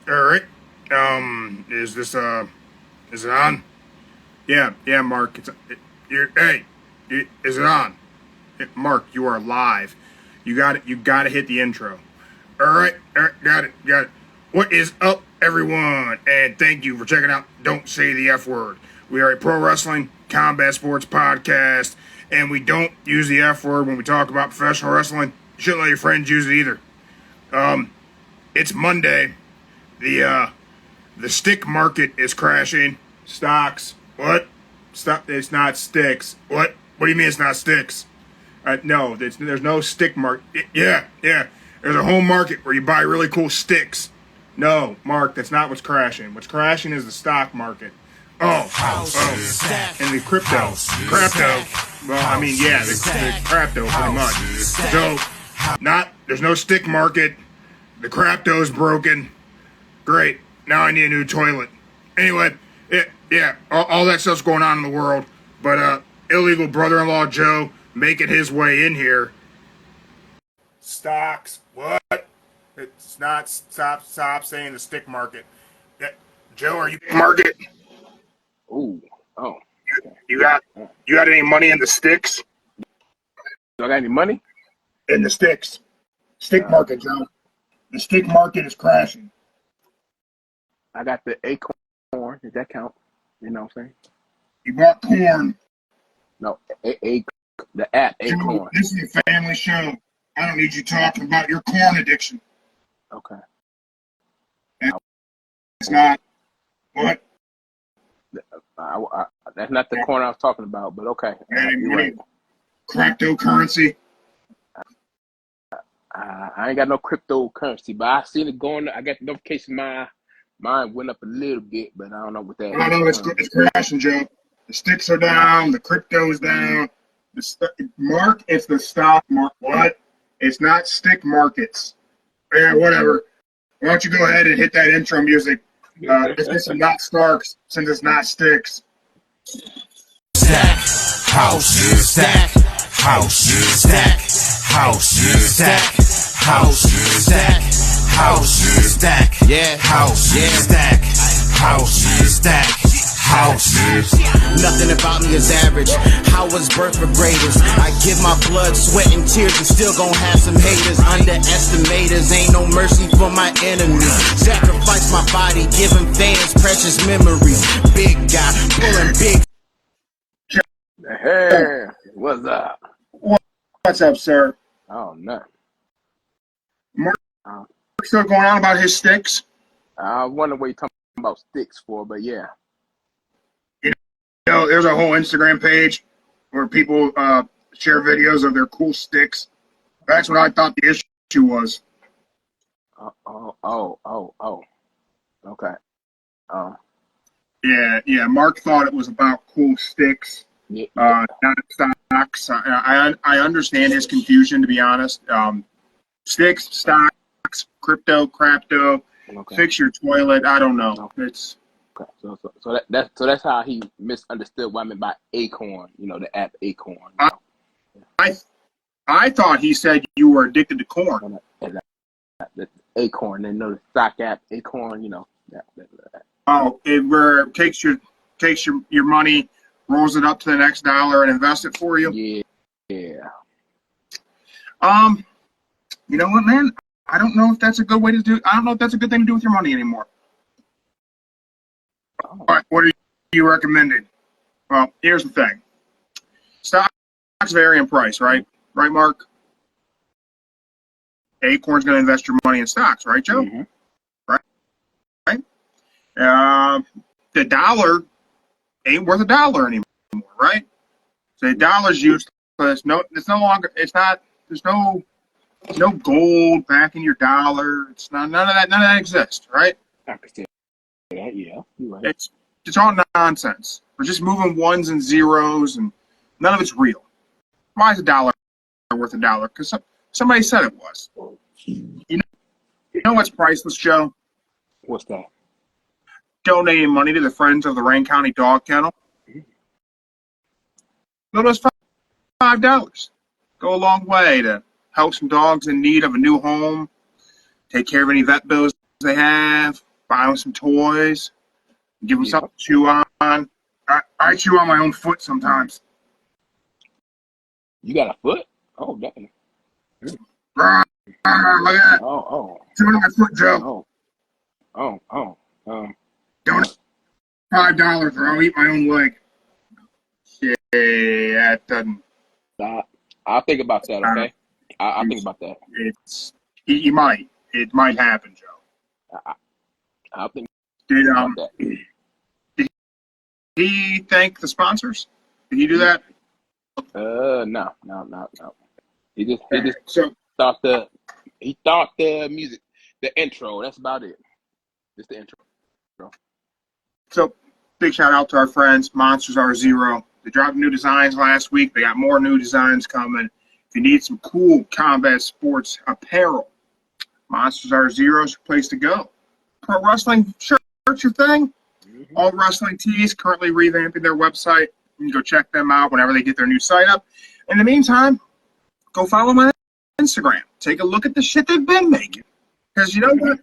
All right. Is this is it on? Yeah, Mark. Is it on? Mark, you are live. You got it. You got to hit the intro. All right, got it. What is up, everyone? And thank you for checking out Don't Say the F Word. We are a pro wrestling combat sports podcast, and we don't use the F word when we talk about professional wrestling. You shouldn't let your friends use it either. It's Monday. The stick market is crashing. Stocks. What? Stop. It's not sticks. What? What do you mean it's not sticks? No, there's no stick market. Yeah. There's a home market where you buy really cool sticks. No, Mark, that's not what's crashing. What's crashing is the stock market. And the crypto. Well, I mean, yeah, the crypto pretty much. So, there's no stick market. The crypto's broken. Great. Now I need a new toilet. Anyway, all that stuff's going on in the world. But illegal brother-in-law Joe making his way in here. Stocks. What? It's not. Stop saying the stick market. Joe, are you market? Oh. You got any money in the sticks? Do I got any money? In the sticks. Stick market, Joe. The stick market is crashing. I got the acorn. Does that count? You know what I'm saying? You bought corn. No, the app Acorn. This is a family show. I don't need you talking about your corn addiction. Okay. It's not. What? That's not the corn I was talking about, but okay. Right. Cryptocurrency. I ain't got no cryptocurrency, but I seen it going. I got the notification. Mine went up a little bit, but I don't know what that. I know it's crashing, Joe. The sticks are down. The crypto is down. Mark, it's the stock market. What? It's not stick markets. Yeah, whatever. Why don't you go ahead and hit that intro music? It's not Starks since it's not sticks. Stack, house, stack, house, stack, house, stack, house, stack, house, stack, yeah, house, stack, house, stack, house. Nothing about me is average. I was birthed for greatest. I give my blood, sweat, and tears, and still gon' have some haters. Underestimators, ain't no mercy for my enemies. Sacrifice my body, giving fans precious memories. Big guy, pulling big. Hey, what's up? What's up, sir? Oh, nothing. Mark still going on about his sticks? I wonder what you're talking about sticks for, but yeah. You know, there's a whole Instagram page where people share videos of their cool sticks. That's what I thought the issue was. Okay. Yeah. Mark thought it was about cool sticks, not stocks. I understand his confusion, to be honest. Sticks, stocks, crypto, Okay. fix your toilet. I don't know. It's okay. So that's how he misunderstood what I meant by Acorn. You know, the app Acorn. You know? I thought he said you were addicted to corn. The Acorn, and know the stock app Acorn. You know. Where it takes your money, rolls it up to the next dollar, and invests it for you. Yeah. You know what, man? I don't know if that's a good way to do. I don't know if that's a good thing to do with your money anymore. All right, what are you recommending? Well, here's the thing. Stocks vary in price, right? Right, Mark? Acorn's going to invest your money in stocks, right, Joe? Mm-hmm. Right. The dollar ain't worth a dollar anymore, right? So the dollar's useless. There's no gold backing your dollar. It's not none of that exists, right? I could say that. Yeah, you're right. It's all nonsense. We're just moving ones and zeros, and none of it's real. Why is a dollar worth a dollar? Because somebody said it was. You know what's priceless, Joe? What's that? Donating money to the Friends of the Rain County Dog Kennel. Those $5 go a long way to help some dogs in need of a new home, take care of any vet bills they have, buy him some toys, give him something to chew on. I chew on my own foot sometimes. You got a foot? Oh, damn. Look at that. Oh. Chewing on my foot, Joe. Oh. Donate $5 or I'll eat my own leg. Yeah, that doesn't. I'll think about that, okay? I'll think about that. It might happen, Joe. I'll think Did about that. Did he thank the sponsors? Did he do that? No. He just So thought the music, the intro. That's about it. Just the intro. So big shout out to our friends, Monsters Are Zero. They dropped new designs last week. They got more new designs coming. If you need some cool combat sports apparel, Monsters Are Zero's your place to go. Pro wrestling shirts your thing? Mm-hmm. All Wrestling Tees currently revamping their website. You can go check them out whenever they get their new site up. In the meantime, go follow them on Instagram. Take a look at the shit they've been making. Because you know what?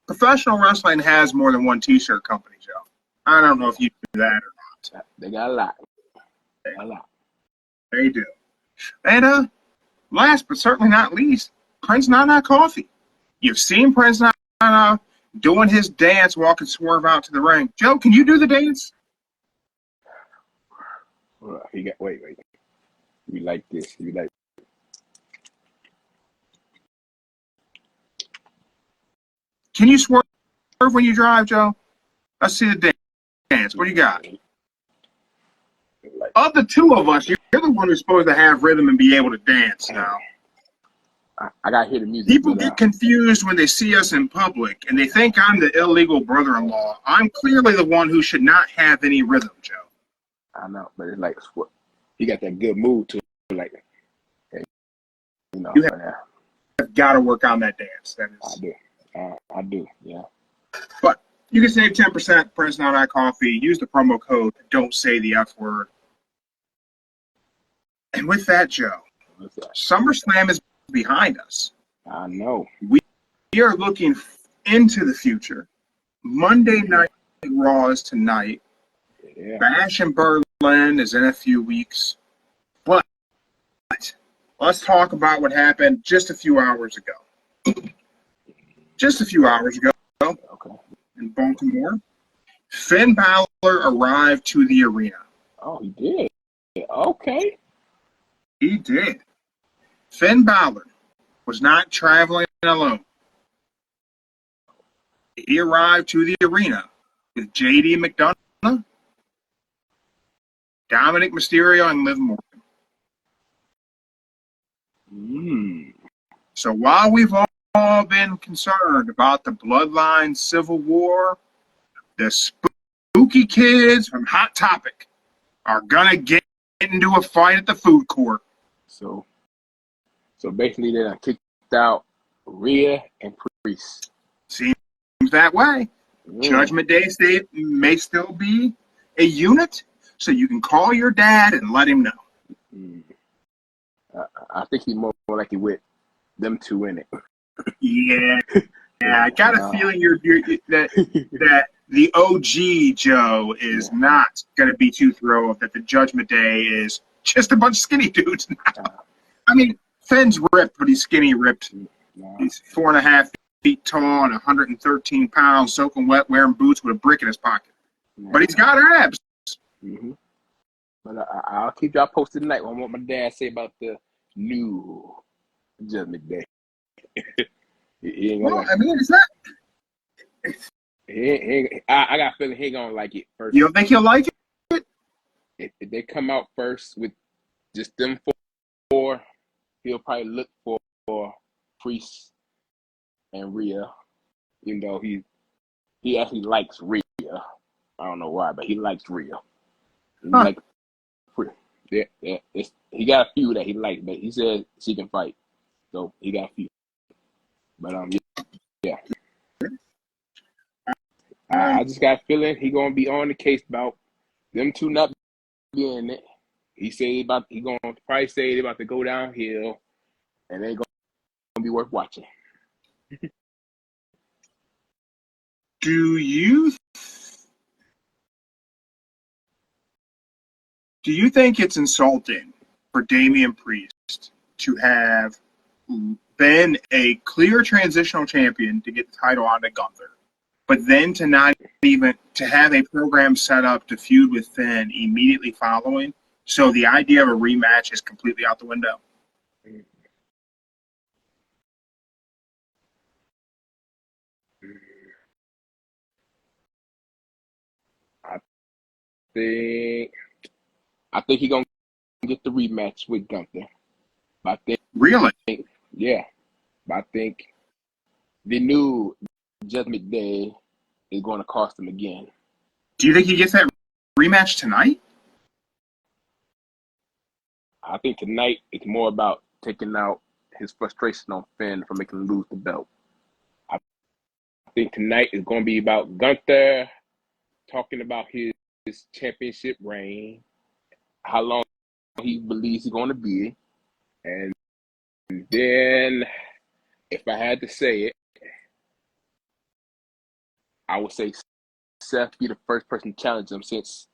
Professional wrestling has more than one T-shirt company, Joe. I don't know if you do that or not. They got a lot. They do. And last but certainly not least, Prince Nana Coffee. You've seen Prince Nana doing his dance, walking Swerve out to the ring. Joe, can you do the dance? Wait. You like this. Can you swerve when you drive, Joe? Let's see the dance. What do you got? Of the two of us, you're the one who's supposed to have rhythm and be able to dance now. I got to hear the music. People get confused when they see us in public, and they think I'm the illegal brother-in-law. I'm clearly the one who should not have any rhythm, Joe. I know, but it's like he got that good mood to it. Like, you have got to work on that dance. That is. I do, yeah. But you can save 10% Prince Nana Coffee. Use the promo code Don't Say the F Word. And with that, Joe, SummerSlam is behind us. I know. We are looking into the future. Monday Night Raw is tonight. Yeah. Bash in Berlin is in a few weeks. But let's talk about what happened just a few hours ago. Okay. In Baltimore, Finn Balor arrived to the arena. Oh, he did. Okay. He did. Finn Balor was not traveling alone. He arrived to the arena with JD McDonough, Dominic Mysterio, and Liv Morgan. So while we've all been concerned about the Bloodline Civil War, the spooky kids from Hot Topic are gonna get into a fight at the food court. So basically they done kicked out Rhea and Priest. Seems that way. Judgment Day may still be a unit, so you can call your dad and let him know. I think he's more likely with them two in it. Yeah, I got a feeling that the OG Joe is not going to be too thrilled that the Judgment Day is just a bunch of skinny dudes now. I mean, Finn's ripped, but he's skinny ripped. He's 4.5 feet tall and 113 pounds, soaking wet, wearing boots with a brick in his pocket. But he's got abs. Mm-hmm. But I'll keep y'all posted tonight on what my dad say about the new Judgment Day. He ain't gonna I mean, it's not. I got a feeling he ain't gonna like it first. You don't think he'll like it? If they come out first with just them four, he'll probably look for Priest and Rhea. Even though he actually likes Rhea. I don't know why, but he likes Rhea. He likes he got a few that he likes, but he said she can fight. So he got a few. But yeah. I just got a feeling he gonna be on the case about them two not being in it. He said he gonna probably say they about to go downhill, and they ain't gonna be worth watching. Do you think it's insulting for Damian Priest to have been a clear transitional champion to get the title on to Gunther, but then to not even to have a program set up to feud with Finn immediately following? So the idea of a rematch is completely out the window. I think he's gonna get the rematch with Gunther. But I Really? think, yeah. But I think the new Judgment Day is going to cost him again. Do you think he gets that rematch tonight? I think tonight it's more about taking out his frustration on Finn for making him lose the belt. I think tonight is going to be about Gunther talking about his championship reign, how long he believes he's going to be, and then if I had to say it, I would say Seth be the first person to challenge him since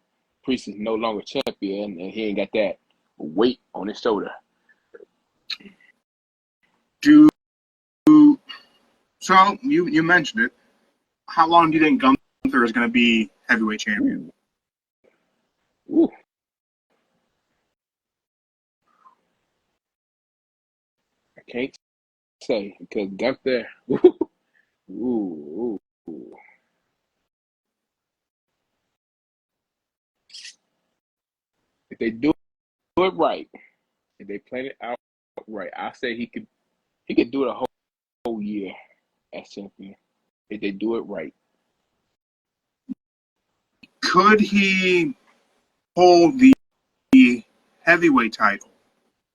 Priest is no longer champion and he ain't got that weight on his shoulder. So you mentioned it. How long do you think Gunther is going to be heavyweight champion? Ooh. I can't say because Gunther. Ooh. If they do it right, if they plan it out right, I say he could do it a whole year as champion if they do it right. Could he hold the heavyweight title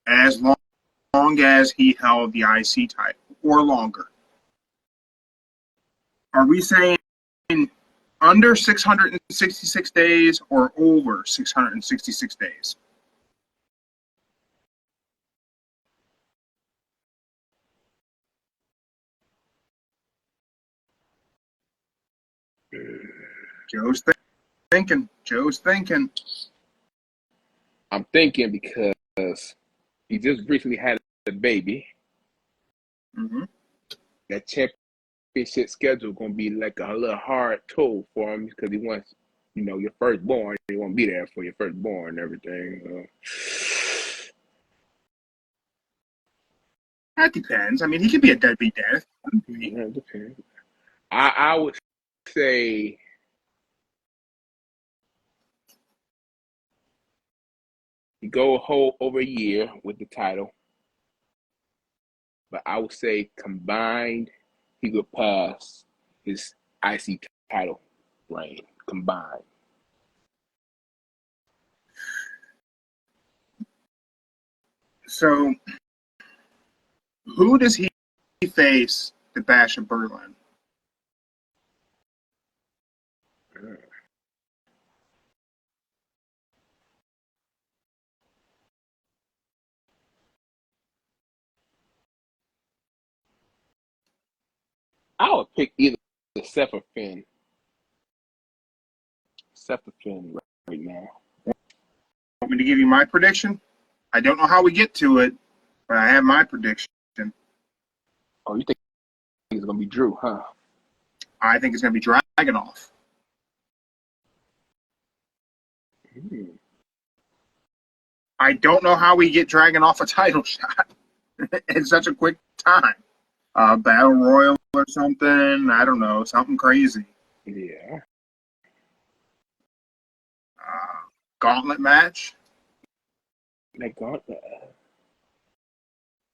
as long as he held the IC title or longer? Are we saying under 666 days or over 666 days? Joe's thinking. I'm thinking because he just recently had a baby. Mm-hmm. That championship schedule going to be like a little hard toll for him because he wants, your firstborn. He won't be there for your firstborn and everything. That depends. I mean, he could be a deadbeat dad. Yeah, it depends. I would say he go a whole over a year with the title, but I would say combined he could pass his IC title reign combined. So, who does he face to Bash of Berlin? I would pick either Seth or Finn. Seth or Finn right now. Want me to give you my prediction? I don't know how we get to it, but I have my prediction. Oh, you think it's going to be Drew, huh? I think it's going to be Dragunov. I don't know how we get Dragunov a title shot in such a quick time. Battle Royal or something. I don't know. Something crazy. Yeah. Gauntlet match. That gauntlet.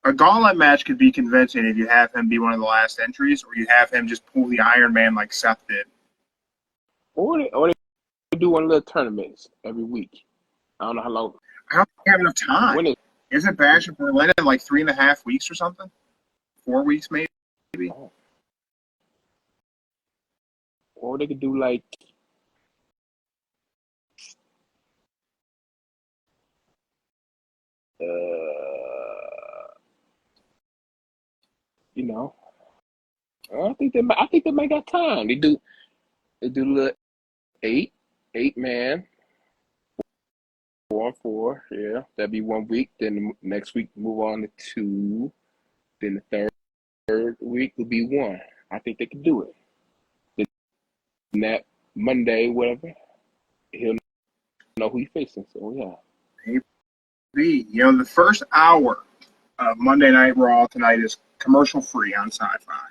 A gauntlet match could be convincing if you have him be one of the last entries, or you have him just pull the Iron Man like Seth did. Or they do one of the tournaments every week. I don't know how long. I don't have enough time. Isn't Bash in Berlin in like 3.5 weeks or something? 4 weeks maybe? Oh. Or they could do like I think they might got time. They do They do the eight man, 4-on-4. Yeah, that'd be 1 week. Then the next week move on to 2. Then the third week will be 1. I think they can do it. Then that Monday, whatever, he'll know who he's facing. So yeah. Maybe. You know, the first hour of Monday Night Raw tonight is commercial free on SyFy.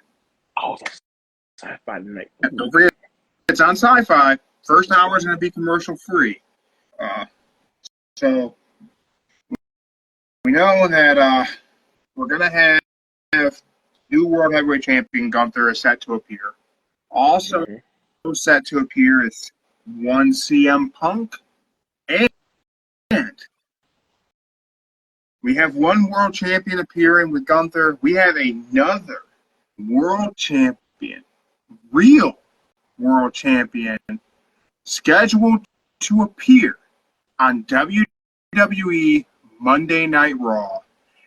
Oh, that's SyFy tonight. Don't forget, it's on SyFy. First hour is going to be commercial free. So we know that we're going to have new World Heavyweight Champion Gunther is set to appear. Also set to appear is one CM Punk, and we have one world champion appearing with Gunther. We have another world champion, real world champion, scheduled to appear on WWE Monday Night Raw,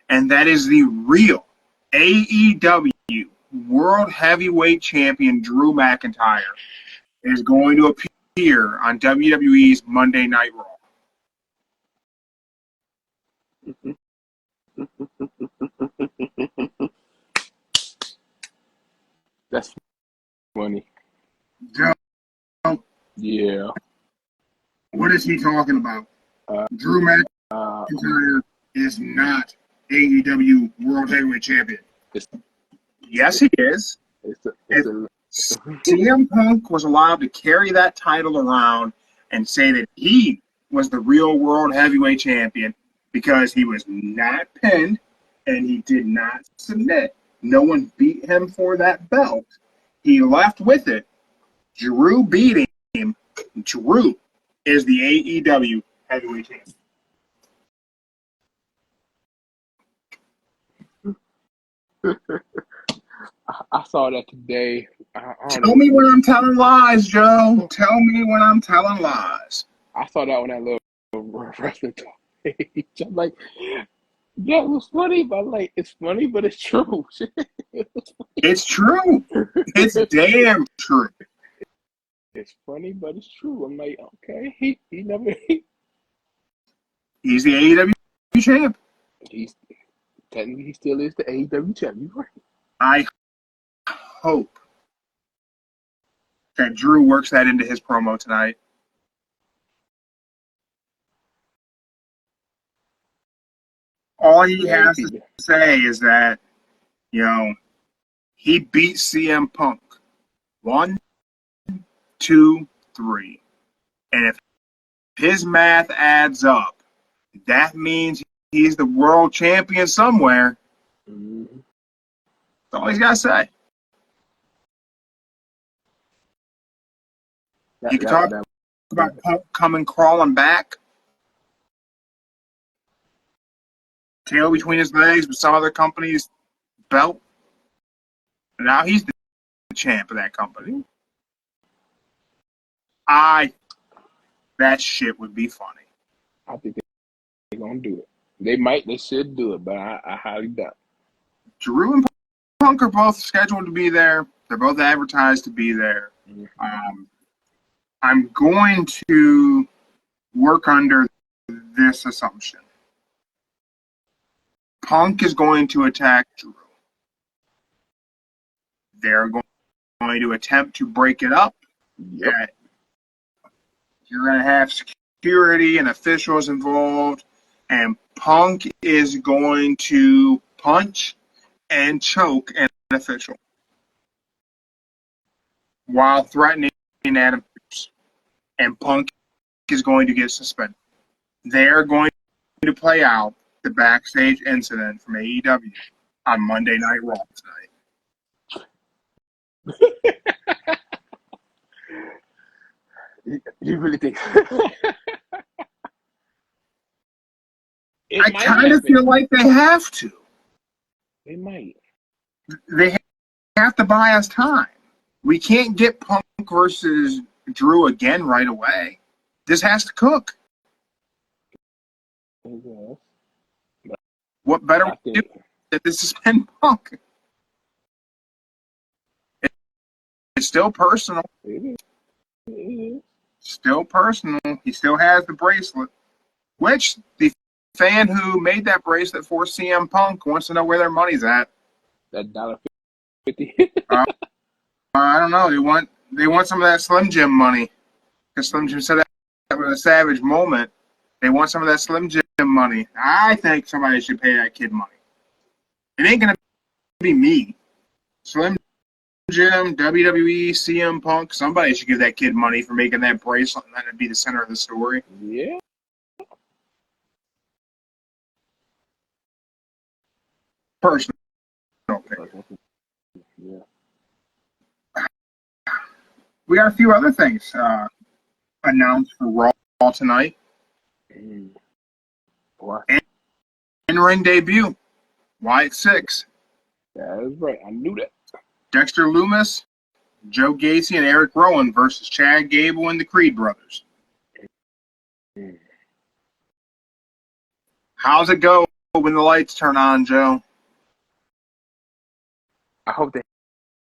and that is the real AEW World Heavyweight Champion Drew McIntyre is going to appear on WWE's Monday Night Raw. That's funny. Joe, Yeah. what is he talking about? Drew McIntyre is not AEW World Heavyweight Champion. Yes, he is. CM Punk was allowed to carry that title around and say that he was the real World Heavyweight Champion because he was not pinned and he did not submit. No one beat him for that belt. He left with it. Drew beat him. Drew is the AEW Heavyweight Champion. I saw that today. Tell me when I'm telling lies, Joe. Tell me when I'm telling lies. I saw that on that little wrestling talk page. I'm like, yeah, it was funny, but like, it's funny, but it's true. It's true. It's damn true. It's funny, but it's true. I'm like, okay, he never. He's the AEW champ. He's technically he still is the AEW champ. You're right. I hope that Drew works that into his promo tonight. All he has to say is that, you know, he beat CM Punk 1, 2, 3. And if his math adds up, that means he's the world champion somewhere. That's all he's got to say. You can talk about Punk coming crawling back, tail between his legs with some other company's belt. And now he's the champ of that company. That shit would be funny. I think they're gonna do it. They should do it, but I highly doubt. Drew and Punk are both scheduled to be there. They're both advertised to be there. I'm going to work under this assumption. Punk is going to attack Drew. They're going to attempt to break it up. Yep. You're going to have security and officials involved, and Punk is going to punch and choke an official while threatening Adam Pearce. And Punk is going to get suspended. They're going to play out the backstage incident from AEW on Monday Night Raw tonight. You really think? I kind of feel like they have to. They might. They have to buy us time. We can't get Punk versus Drew again right away. This has to cook. What better way to do than to suspend Punk? It's still personal. Still personal. He still has the bracelet, which the fan who made that bracelet for CM Punk wants to know where their money's at. That $1.50. I don't know. They want some of that Slim Jim money, because Slim Jim said that was a savage moment. They want some of that Slim Jim money. I think somebody should pay that kid money. It ain't gonna be me. Slim Jim, WWE, CM Punk. Somebody should give that kid money for making that bracelet and letting it be the center of the story. Yeah. Personal opinion. Yeah. We got a few other things announced for Raw tonight. What? In-ring debut. Wyatt Sicks. That is right. I knew that. Dexter Lumis, Joe Gacy, and Eric Rowan versus Chad Gable and the Creed brothers. How's it go when the lights turn on, Joe? I hope they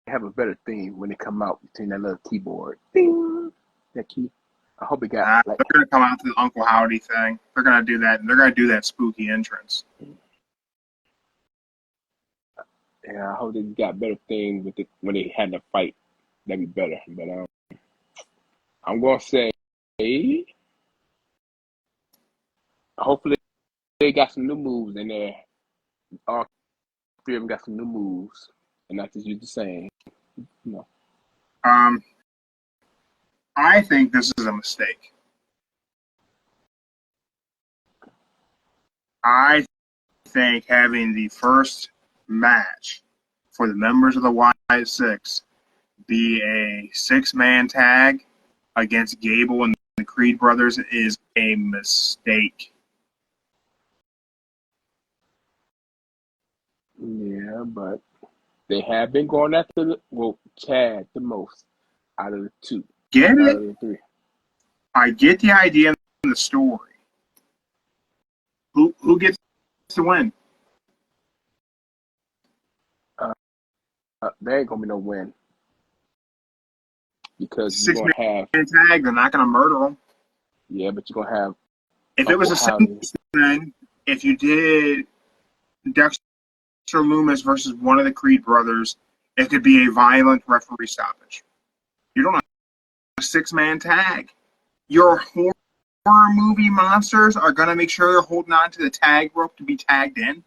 have a better theme when they come out between that little keyboard. Ding! That key. I hope it got They're going to come out to the Uncle Howdy thing. They're going to do that, and they're going to do that spooky entrance. Yeah, I hope they got better theme with when they had the fight. That'd be better. But I'm gonna say, hopefully they got some new moves in there. All three of them got some new moves, and not just use the same. No. I think this is a mistake. I think having the first match for the members of the Wyatt Sicks be a 6-man tag against Gable and the Creed brothers is a mistake. Yeah, but they have been going after Chad the most out of the two. Get out it? Of the three. I get the idea and the story. Who gets to win? There ain't gonna be no win because you're 6-man gonna have tag. They're not going to murder them. yeah, but you're gonna have If it was a singles thing, if you did Dexter Lumis versus one of the Creed brothers, it could be a violent referee stoppage. You don't have a 6-man tag. Your horror movie monsters are going to make sure they're holding on to the tag rope to be tagged in.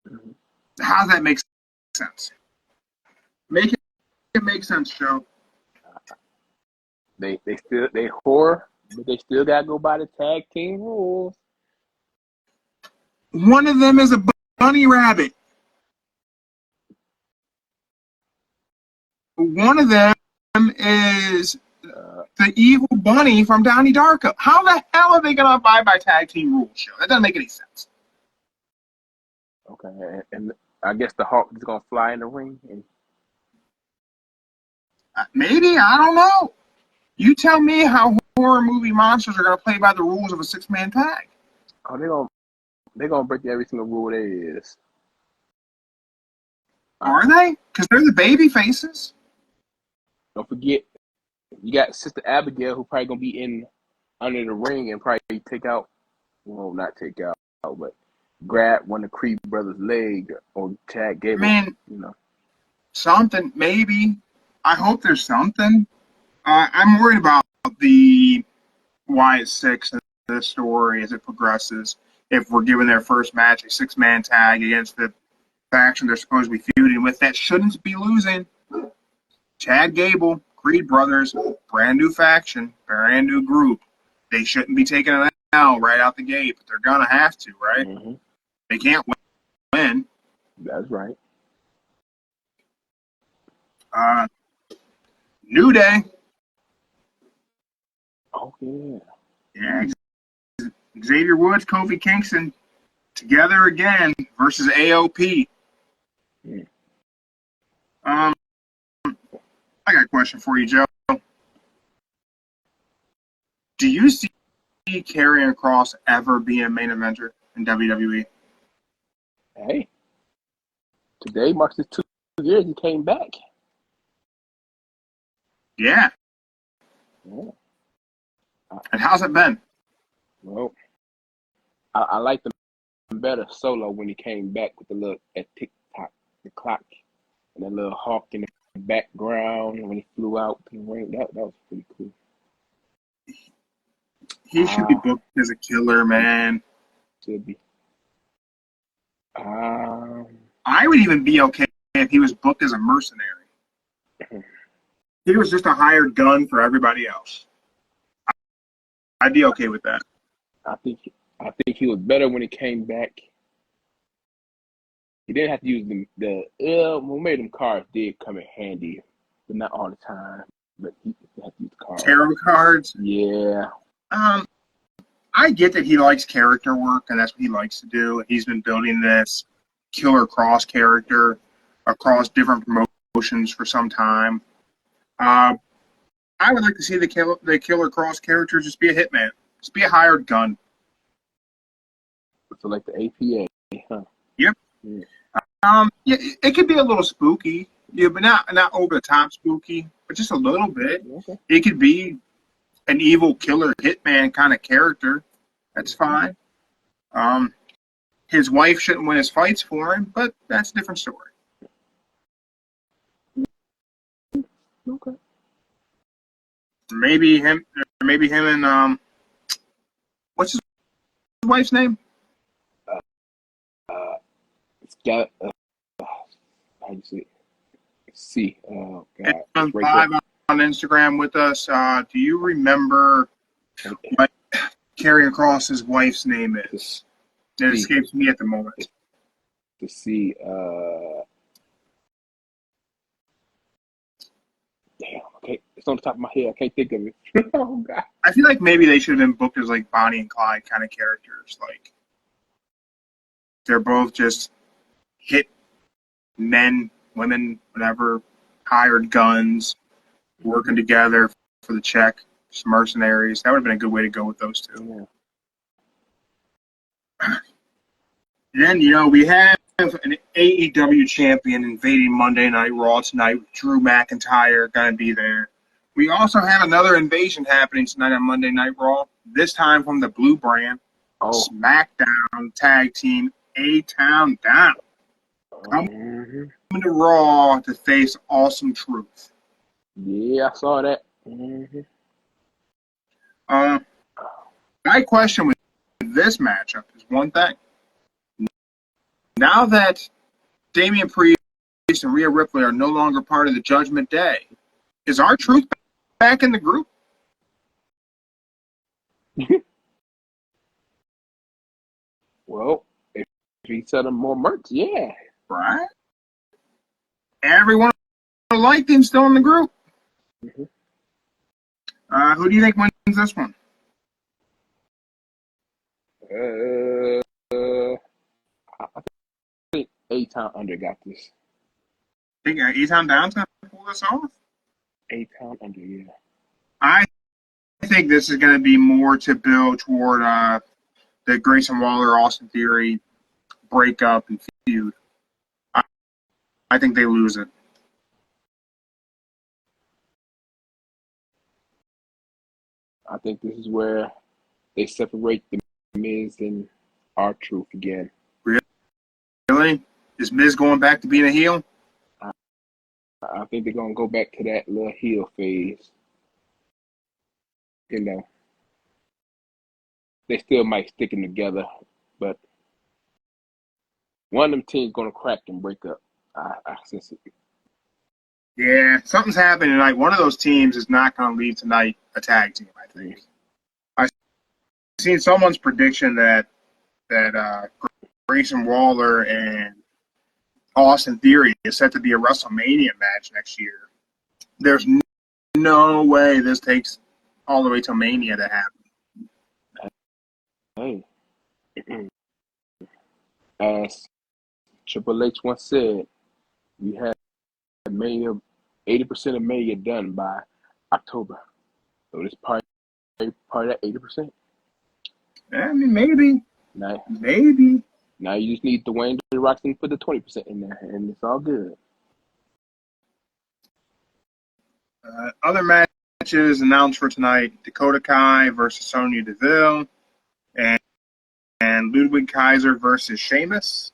Mhm. How does that make sense? Make it make sense, Joe. They horror, but they still gotta go by the tag team rules. One of them is a bunny rabbit. One of them is the evil bunny from Donnie Darko. How the hell are they going to abide by tag team rules, Joe? That doesn't make any sense. Okay, and I guess the Hawk is gonna fly in the ring. And Maybe, I don't know. You tell me how horror movie monsters are going to play by the rules of a 6-man tag. they're gonna break every single rule there is. Are they? Because they're the baby faces. Don't forget, you got Sister Abigail who probably gonna be in under the ring and probably not take out, but grab one of the Creed brothers' leg or Chad Gable. I mean, something, maybe. I hope there's something. I'm worried about the Wyatt Sicks in this story as it progresses. If we're given their first match a 6-man tag against the faction they're supposed to be feuding with, that shouldn't be losing. Chad Gable, Creed brothers, brand new faction, brand new group. They shouldn't be taking it out right out the gate, but they're gonna have to, right? Mm-hmm. They can't win. That's right. New Day. Oh yeah. Yeah. Xavier Woods, Kofi Kingston, together again versus AOP. Mm. I got a question for you, Joe. Do you see Karrion Kross ever being a main eventer in WWE? Hey, today marks the 2 years he came back. Yeah. Yeah. And how's it been? Well, I liked him better solo when he came back with the little at TikTok, the clock, and that little hawk in the background when he flew out to the ring. That was pretty cool. He should be booked as a killer, man. Should be. I would even be okay if he was booked as a mercenary. He was just a hired gun for everybody else. I'd be okay with that. I think he was better when he came back. He didn't have to use well, maybe them cards did come in handy, but not all the time. But he had to use the cards. Tarot cards? Yeah. I get that he likes character work, and that's what he likes to do. He's been building this Killer Cross character across different promotions for some time. I would like to see the Killer Cross character just be a hitman. Just be a hired gun. So like the APA, huh? Yep. Yeah. Yeah, it could be a little spooky, but not over the top spooky, but just a little bit. Okay. It could be an evil killer hitman kind of character. That's fine. His wife shouldn't win his fights for him, but that's a different story. Okay. Maybe him and what's his wife's name? It's got how you say it? C. Oh God. And live on Instagram with us. Do you remember what Karrion Kross's wife's name is? It escapes me at the moment. To see. Damn. Okay, it's on the top of my head. I can't think of it. Oh God. I feel like maybe they should have been booked as like Bonnie and Clyde kind of characters. Like they're both just hit men, women, whatever, hired guns, working together for the check, just mercenaries. That would have been a good way to go with those two. Yeah. Then, we have an AEW champion invading Monday Night Raw tonight. Drew McIntyre going to be there. We also have another invasion happening tonight on Monday Night Raw, this time from the Blue Brand. SmackDown Tag Team A-Town Down. Coming to Raw to face Awesome Truth. Yeah, I saw that. My question with this matchup is one thing. Now that Damian Priest and Rhea Ripley are no longer part of the Judgment Day, is R-Truth back in the group? Well, if he selling more merch, yeah. Right. Everyone liked him still in the group. Who do you think wins this one? I think A-Town Under got this. Think A-Town Down's going to pull this off? A-Town Under, yeah. I think this is going to be more to build toward the Grayson Waller-Austin Theory breakup and feud. I think they lose it. I think this is where they separate the Miz and R-Truth again. Really? Is Miz going back to being a heel? I think they're going to go back to that little heel phase. They still might stick them together, but one of them teams going to crack and break up. I sense it. Yeah, something's happening tonight. One of those teams is not going to leave tonight a tag team, I think. I've seen someone's prediction that Grayson Waller and Austin Theory is set to be a WrestleMania match next year. There's no way this takes all the way to Mania to happen. Hey. As Triple H once said, we had Mania, 80% of Mania done by October. So this part of that 80%. I mean, maybe. Maybe. Now you just need Dwayne The Rock to put the 20% in there, and it's all good. Other matches matches announced for tonight: Dakota Kai versus Sonya Deville, and Ludwig Kaiser versus Sheamus.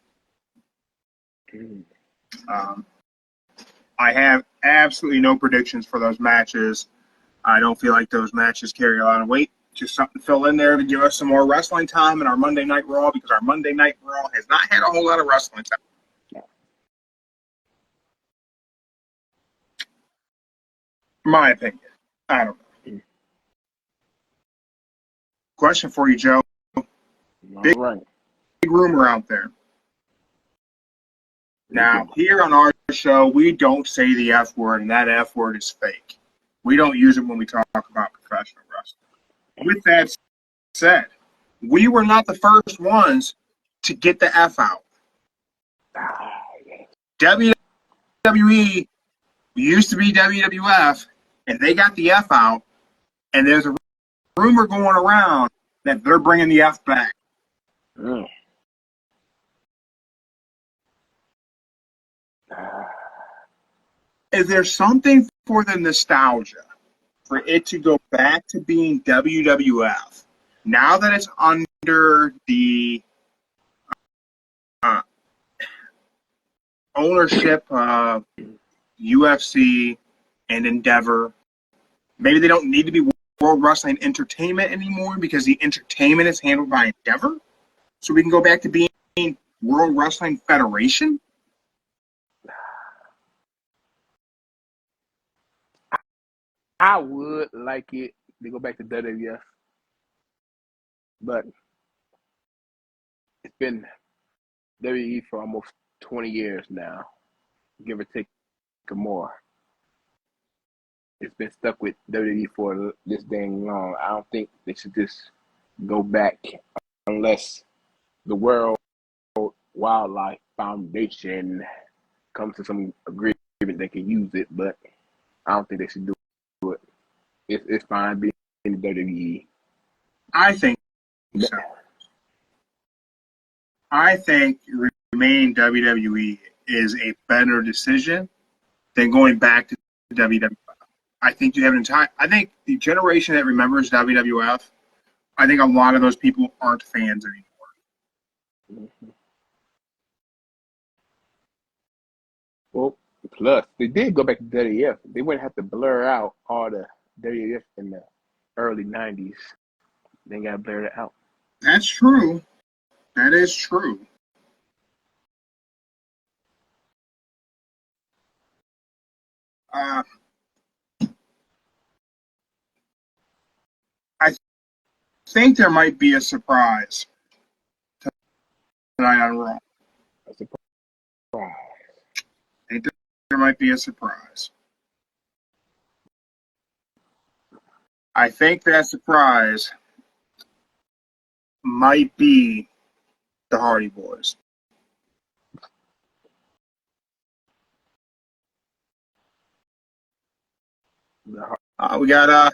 I have absolutely no predictions for those matches. I don't feel like those matches carry a lot of weight. Just something to fill in there to give us some more wrestling time in our Monday Night Raw, because our Monday Night Raw has not had a whole lot of wrestling time. My opinion. I don't know. Question for you, Joe. Big rumor out there. Now, here on our show, we don't say the F word, and that F word is fake. We don't use it when we talk about professional wrestling. With that said, we were not the first ones to get the F out. WWE used to be WWF, and they got the F out, and there's a rumor going around that they're bringing the F back. Is there something for the nostalgia for it to go back to being WWF now that it's under the ownership of UFC and Endeavor? Maybe they don't need to be World Wrestling Entertainment anymore because the entertainment is handled by Endeavor, so we can go back to being World Wrestling Federation. I would like it to go back to WWF, but it's been WWE for almost 20 years now, give or take or more. It's been stuck with WWE for this dang long. I don't think they should just go back unless the World Wildlife Foundation comes to some agreement they can use it, but I don't think they should do it. It's fine being in the WWE. I think so. I think remaining WWE is a better decision than going back to WWF. I think you have I think the generation that remembers WWF, I think a lot of those people aren't fans anymore. Well, plus, they did go back to WWF. They wouldn't have to blur out all the WWF in the early 90s. They got to blur it out. That's true. That is true. I think there might be a surprise tonight on Raw. A surprise. I think there might be a surprise. I think that surprise might be the Hardy Boys. We got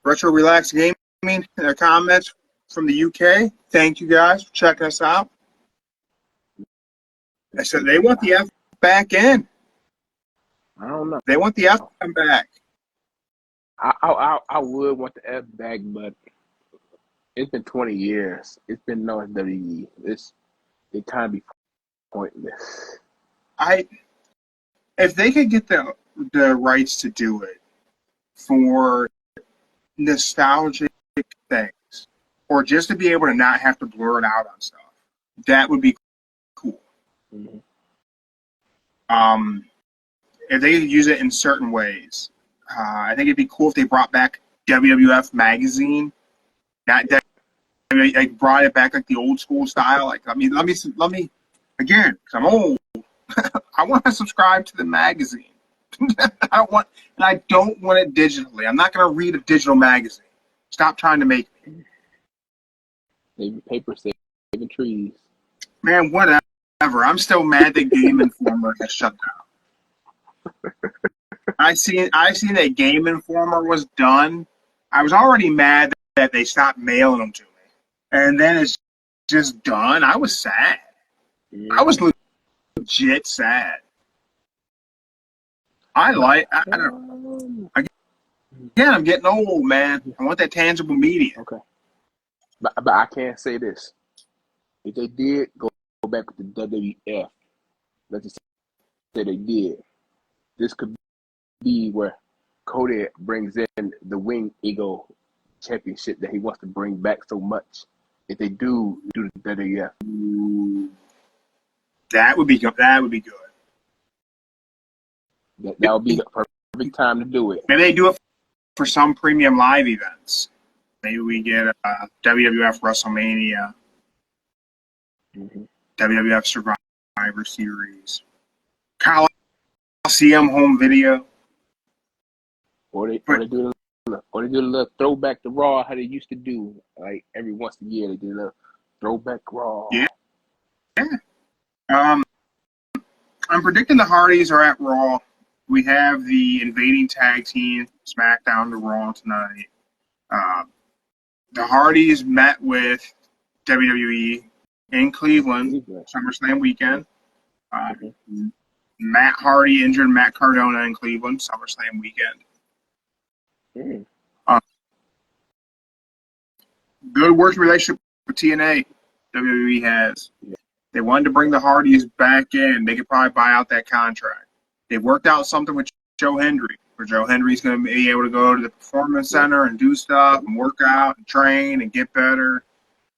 Retro Relax Gaming in their comments from the UK. Thank you guys for checking us out. I said they want the F back in. I don't know. They want the F to come back. I would want the F back, but it's been 20 years. It's been no WWE. It kind of be pointless. If they could get the rights to do it for nostalgic things, or just to be able to not have to blur it out on stuff, that would be cool. Mm-hmm. If they could use it in certain ways, I think it'd be cool if they brought back WWF magazine, not like brought it back like the old school style. Like, let me again, because I'm old. I want to subscribe to the magazine. I don't want it digitally. I'm not going to read a digital magazine. Stop trying to make me. Saving paper, saving trees. Man, whatever. I'm still mad that Game Informer has shut down. I seen that Game Informer was done. I was already mad that they stopped mailing them to me, and then it's just done. I was sad. I was legit sad. I don't know. Again, I'm getting old, man. I want that tangible media. Okay. But I can't say this. If they did go back with the WWF, let's just say they did, this could be where Cody brings in the Wing Eagle Championship that he wants to bring back so much. If they do the WWF, That would be good. That would be good. that would be the perfect time to do it. Maybe they do it for some premium live events. Maybe we get a WWF WrestleMania, WWF Survivor Series, Coliseum home video. Or they do a little throwback to Raw, how they used to do. Like every once a year, they do a little throwback Raw. Yeah. I'm predicting the Hardys are at Raw. We have the invading tag team SmackDown to Raw tonight. The Hardys met with WWE in Cleveland, SummerSlam weekend. Matt Hardy injured Matt Cardona in Cleveland, SummerSlam weekend. Good working relationship with TNA WWE has. They wanted to bring the Hardys back in. They could probably buy out that contract. They worked out something with Joe Hendry, where Joe Hendry's going to be able to go to the Performance Center and do stuff and work out and train and get better.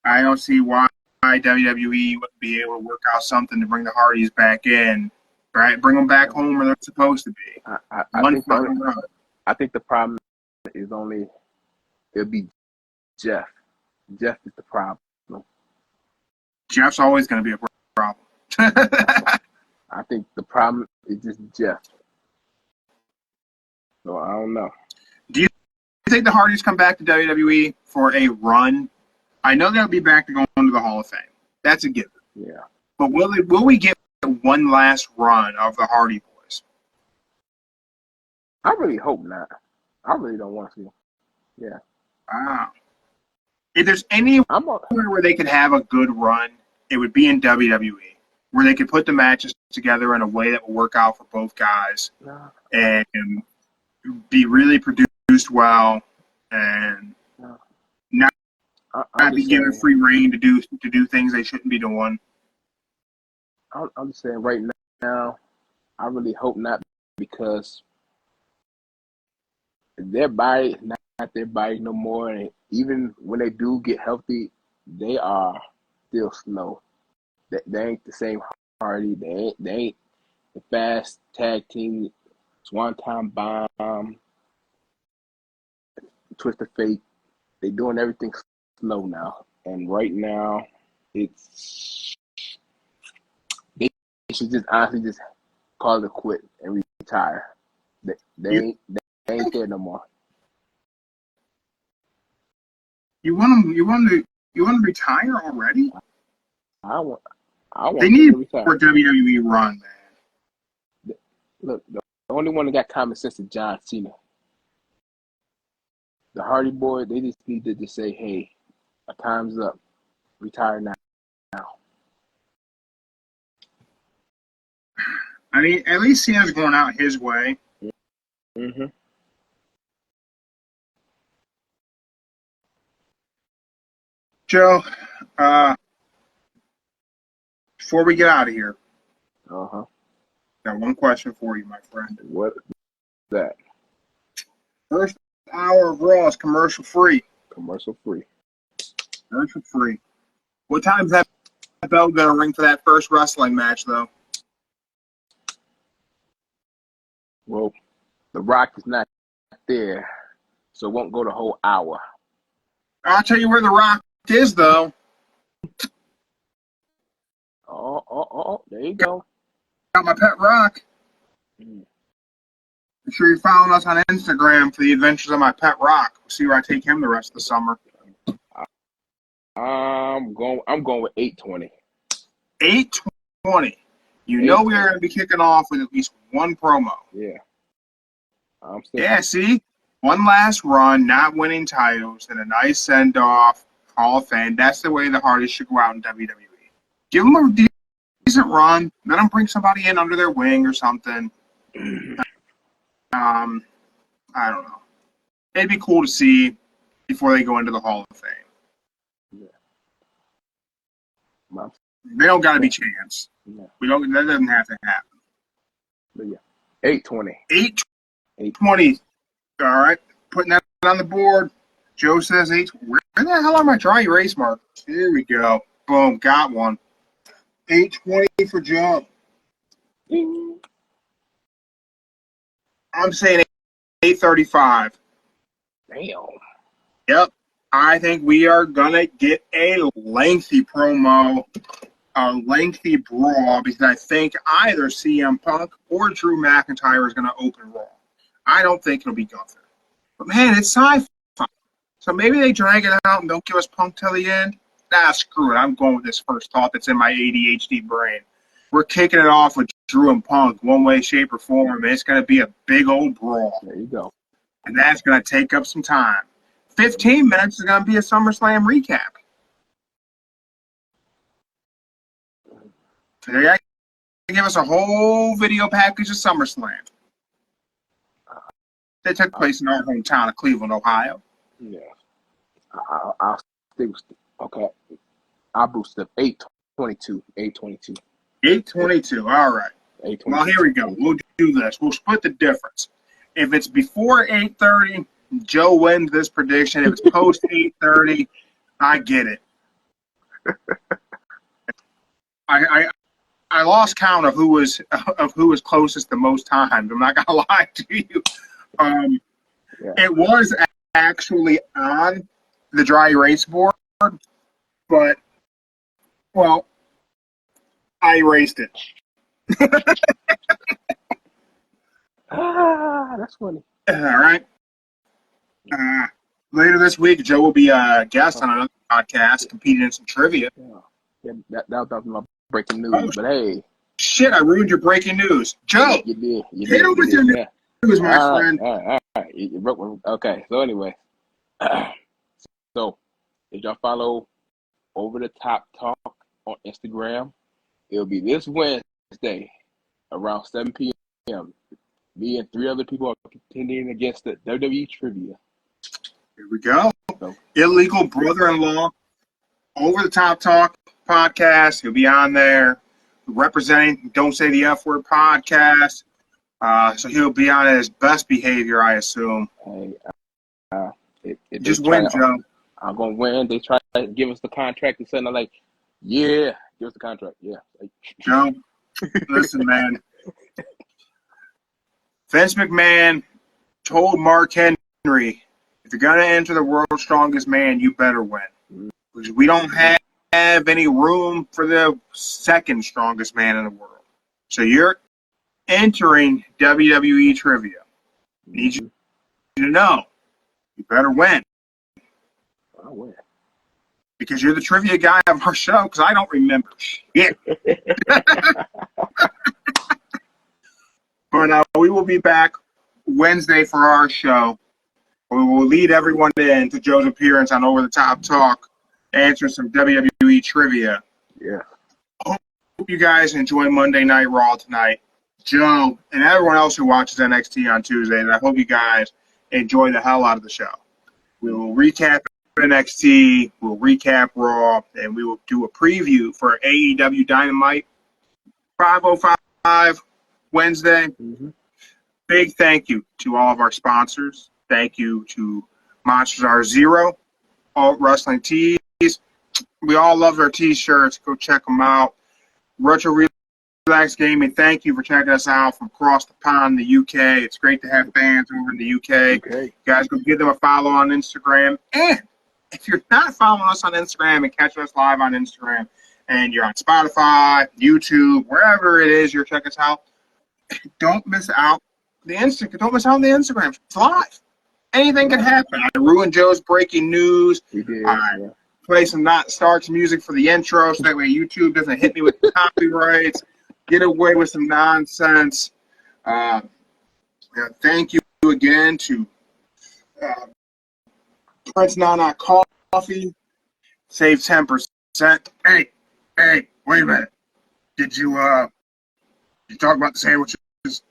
I don't see why WWE wouldn't be able to work out something to bring the Hardys back in, right? Bring them back home where they're supposed to be. I think the problem is it'll be Jeff. Jeff is the problem. Jeff's always going to be a problem. I think the problem is just Jeff. So I don't know. Do you think the Hardys come back to WWE for a run? I know they'll be back to going to the Hall of Fame. That's a given. Yeah. But will we get one last run of the Hardy Boys? I really hope not. I really don't want to. Yeah. Wow. If there's anywhere where they could have a good run, it would be in WWE, where they could put the matches together in a way that will work out for both guys and be really produced well and not be given free reign to do things they shouldn't be doing. I'm just saying right now, I really hope not, because their body is not their body no more, and even when they do get healthy, they are still slow. They ain't the same Hardy. They ain't the fast tag team, Swanton Bomb, Twist of Fate. They doing everything slow now, and right now, they should just honestly just call it quit and retire. They ain't there no more. You want to retire already? I want they need for WWE run, man. Look, the only one that got common sense is John Cena. The Hardy Boys, they just need to just say, hey, our time's up. Retire now. I mean, at least Cena's going out his way. Mm-hmm. Joe, before we get out of here, got one question for you, my friend. What is that? First hour of Raw is commercial free. Commercial free. Commercial free. What time's that bell going to ring for that first wrestling match, though? Well, The Rock is not there, so it won't go the whole hour. I'll tell you where The Rock is, though. Oh, there you go. Got my pet Rock. Make sure you follow us on Instagram for the adventures of my pet Rock. We'll see where I take him the rest of the summer. I'm going with 8:20. 8:20. You know we are going to be kicking off with at least one promo. Yeah. Yeah, see? One last run, not winning titles, and a nice send-off, Hall of Fame. That's the way the Hardys should go out in WWE. Give them a decent run. Let them bring somebody in under their wing or something. I don't know. It'd be cool to see before they go into the Hall of Fame. Yeah. They don't got to be champs. Yeah. That doesn't have to happen. But yeah, 820. 820. All right, putting that on the board. Joe says 8. Where the hell are my dry erase markers? Here we go. Boom, got one. 820 for Joe. I'm saying 835. Damn. Yep. I think we are going to get a lengthy promo, a lengthy brawl, because I think either CM Punk or Drew McIntyre is going to open Raw. I don't think it'll be Gunther. But, man, it's SyFy. So maybe they drag it out and don't give us Punk till the end. Nah, screw it. I'm going with this first thought that's in my ADHD brain. We're kicking it off with Drew and Punk, one way, shape, or form, and it's going to be a big old brawl. There you go. And that's going to take up some time. 15 minutes is going to be a SummerSlam recap. So they're going to give us a whole video package of SummerSlam. They took place in our hometown of Cleveland, Ohio. Yeah. I'll stick with okay. I'll boost up 822. 822. 822. All right. 822. Well, here we go. We'll do this. We'll split the difference. If it's before 8:30, Joe wins this prediction. If it's post 8:30, I get it. I lost count of who was closest the most times. I'm not gonna lie to you. It was actually on the dry erase board, but well, I erased it. That's funny. All right. Later this week, Joe will be a guest on another podcast, competing in some trivia. Yeah, that was my breaking news. But hey, shit! I ruined your breaking news, Joe. You did. Hit him with your news, my friend. All right. Okay. So anyway, so if y'all follow Over the Top Talk on Instagram, it'll be this Wednesday around 7 p.m. Me and 3 other people are contending against the WWE trivia. Here we go. Illegal brother-in-law, Over the Top Talk podcast. He'll be on there representing Don't Say the F Word podcast. So he'll be on his best behavior, I assume. Hey, just win, Joe. I'm going to win. They try to give us the contract and something like, yeah, give us the contract. Yeah. Joe, listen, man. Vince McMahon told Mark Henry, if you're going to enter the World's Strongest Man, you better win. Because we don't have any room for the second strongest man in the world. So you're entering WWE trivia. Need you to know, you better win. I'll win. Because you're the trivia guy of our show, because I don't remember shit. But we will be back Wednesday for our show. We will lead everyone in to Joe's appearance on Over the Top Talk, answer some WWE trivia. Yeah. Hope you guys enjoy Monday Night Raw tonight. Joe and everyone else who watches NXT on Tuesdays, I hope you guys enjoy the hell out of the show. We will recap NXT, we'll recap Raw, and we will do a preview for AEW Dynamite 5:05 Wednesday. Mm-hmm. Big thank you to all of our sponsors. Thank you to Monsters Are Zero, Alt Wrestling Tees. We all love our T-shirts. Go check them out. Retro Relax Gaming, thank you for checking us out from across the pond in the UK. It's great to have fans over in the UK. Okay. You guys, go give them a follow on Instagram. And if you're not following us on Instagram and catching us live on Instagram, and you're on Spotify, YouTube, wherever it is you're checking us out, don't miss out the Instagram. Don't miss out on the Instagram. It's live. Anything can happen. I ruined Joe's breaking news. You did. I play some Not Starks music for the intro, so that way YouTube doesn't hit me with copyrights. Get away with some nonsense. Thank you again to Prince Nana Coffee. Save 10%. Hey, wait a minute. Did you talk about the sandwiches?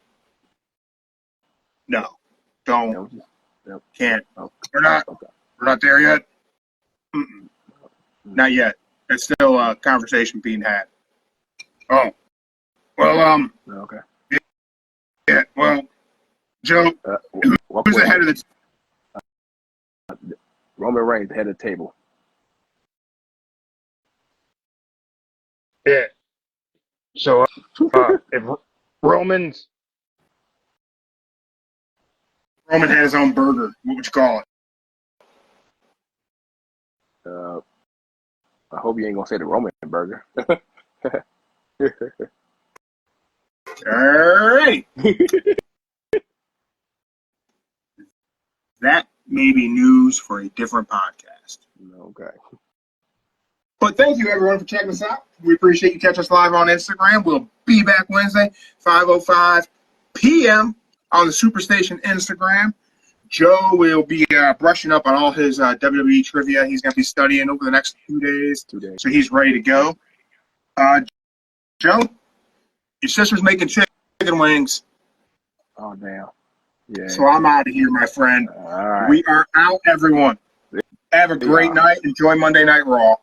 No, don't, That was just, yep. can't. Okay. We're not there yet. Mm-mm. Not yet. It's still a conversation being had. Oh, well, Okay. yeah, well, Joe, who's ahead of the Roman Reigns, head of the table. Yeah. So, if Roman had his own burger, what would you call it? I hope you ain't gonna say the Roman burger. All right. That may be news for a different podcast. Okay. But thank you, everyone, for checking us out. We appreciate you catching us live on Instagram. We'll be back Wednesday, 5:05 p.m. on the Superstation Instagram. Joe will be brushing up on all his WWE trivia. He's going to be studying over the next 2 days. 2 days. So he's ready to go. Joe, your sister's making chicken wings. Oh, damn. Yeah. So I'm out of here, my friend. All right. We are out, everyone. Have a great night. Enjoy Monday Night Raw.